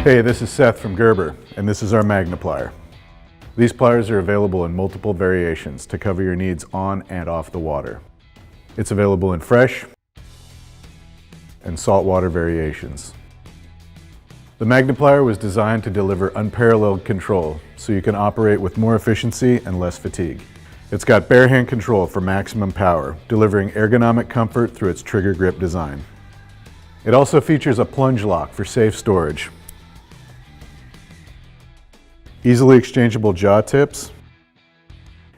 Hey, this is Seth from Gerber, and this is our Magniplier. These pliers are available in multiple variations to cover your needs on and off the water. It's available in fresh and saltwater variations. The Magniplier was designed to deliver unparalleled control, so you can operate with more efficiency and less fatigue. It's got bare hand control for maximum power, delivering ergonomic comfort through its trigger grip design. It also features a plunge lock for safe storage, easily exchangeable jaw tips,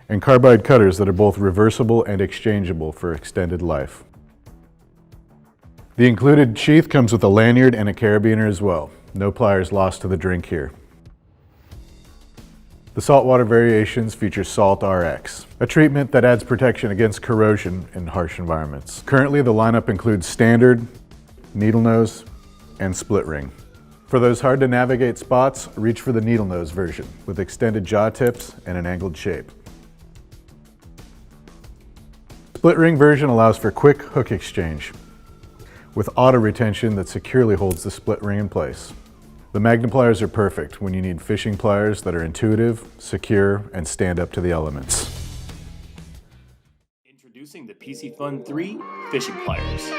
and carbide cutters that are both reversible and exchangeable for extended life. The included sheath comes with a lanyard and a carabiner as well. No pliers lost to the drink here. The saltwater variations feature Salt RX, a treatment that adds protection against corrosion in harsh environments. Currently, the lineup includes standard, needle nose, and split ring. For those hard to navigate spots, reach for the needle nose version with extended jaw tips and an angled shape. Split ring version allows for quick hook exchange with auto retention that securely holds the split ring in place. The Magnipliers are perfect when you need fishing pliers that are intuitive, secure, and stand up to the elements. Introducing the Piscifun 3 fishing pliers.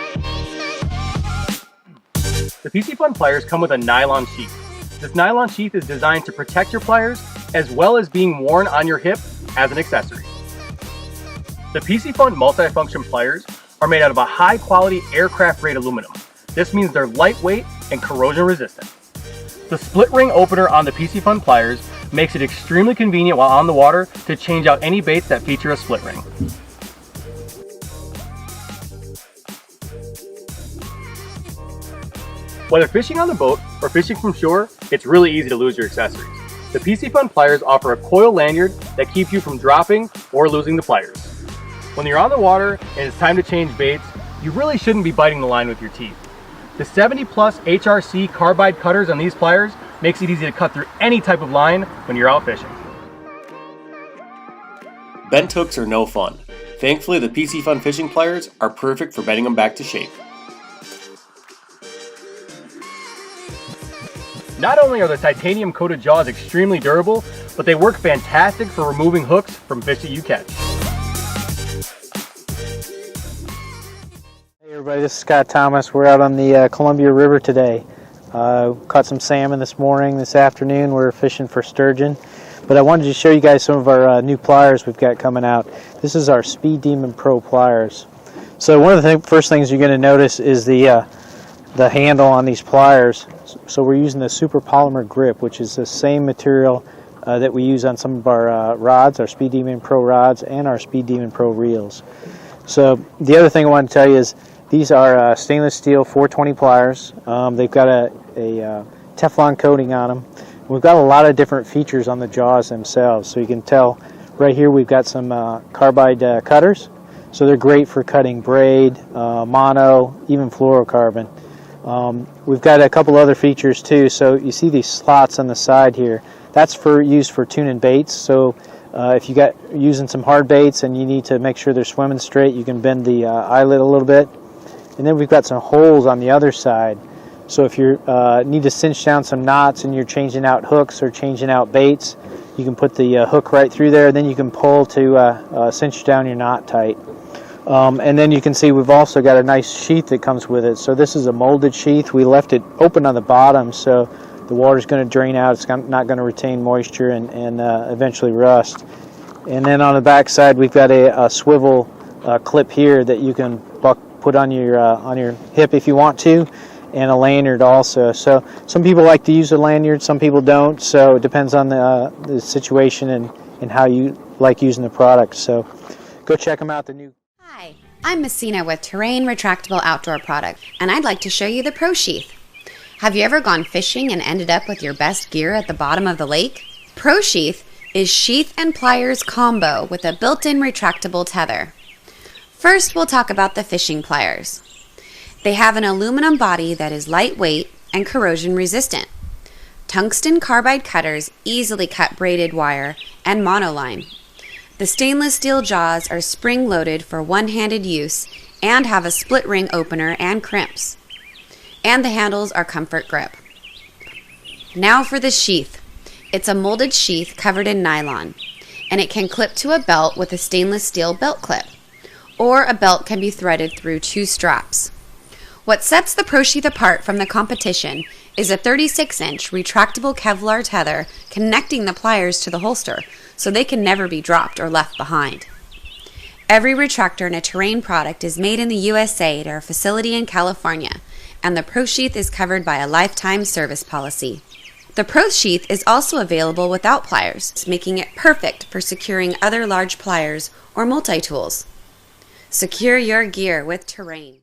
The Piscifun pliers come with a nylon sheath. This nylon sheath is designed to protect your pliers as well as being worn on your hip as an accessory. The Piscifun multifunction pliers are made out of a high-quality aircraft-grade aluminum. This means they're lightweight and corrosion resistant. The split ring opener on the Piscifun pliers makes it extremely convenient while on the water to change out any baits that feature a split ring. Whether fishing on the boat or fishing from shore, it's really easy to lose your accessories. The Piscifun pliers offer a coil lanyard that keeps you from dropping or losing the pliers. When you're on the water and it's time to change baits, you really shouldn't be biting the line with your teeth. The 70+ HRC carbide cutters on these pliers makes it easy to cut through any type of line when you're out fishing. Bent hooks are no fun. Thankfully, the Piscifun fishing pliers are perfect for bending them back to shape. Not only are the titanium coated jaws extremely durable, but they work fantastic for removing hooks from fish that you catch. Hey everybody, this is Scott Thomas. We're out on the Columbia River today. Caught some salmon this morning. This afternoon we're fishing for sturgeon. But I wanted to show you guys some of our new pliers we've got coming out. This is our Speed Demon Pro pliers. So one of the first things you're going to notice is the handle on these pliers. So we're using the super polymer grip, which is the same material that we use on some of our rods, our Speed Demon Pro rods and our Speed Demon Pro reels. So the other thing I want to tell you is these are stainless steel 420 pliers. They've got a Teflon coating on them. We've got a lot of different features on the jaws themselves. So you can tell right here we've got some carbide cutters. So they're great for cutting braid, mono, even fluorocarbon. We've got a couple other features too. So you see these slots on the side here. That's used for tuning baits. So if you got using some hard baits and you need to make sure they're swimming straight, you can bend the eyelid a little bit. And then we've got some holes on the other side. So if you need to cinch down some knots and you're changing out hooks or changing out baits, you can put the hook right through there. Then you can pull to cinch down your knot tight. And then you can see we've also got a nice sheath that comes with it. So this is a molded sheath. We left it open on the bottom so the water's going to drain out. It's not going to retain moisture and eventually rust. And then on the back side we've got a swivel clip here that you can put on your hip if you want to, and a lanyard also. So some people like to use a lanyard, some people don't. So it depends on the situation and how you like using the product. So go check them out. Hi, I'm Messina with Terrain Retractable Outdoor Product, and I'd like to show you the ProSheath. Have you ever gone fishing and ended up with your best gear at the bottom of the lake? ProSheath is sheath and pliers combo with a built-in retractable tether. First, we'll talk about the fishing pliers. They have an aluminum body that is lightweight and corrosion resistant. Tungsten carbide cutters easily cut braided wire and monoline. The stainless steel jaws are spring-loaded for one-handed use and have a split ring opener and crimps. And the handles are comfort grip. Now for the sheath. It's a molded sheath covered in nylon, and it can clip to a belt with a stainless steel belt clip, or a belt can be threaded through 2 straps. What sets the ProSheath apart from the competition is a 36-inch retractable Kevlar tether connecting the pliers to the holster so they can never be dropped or left behind. Every retractor in a Terrain product is made in the USA at our facility in California, and the ProSheath is covered by a lifetime service policy. The ProSheath is also available without pliers, making it perfect for securing other large pliers or multi-tools. Secure your gear with Terrain.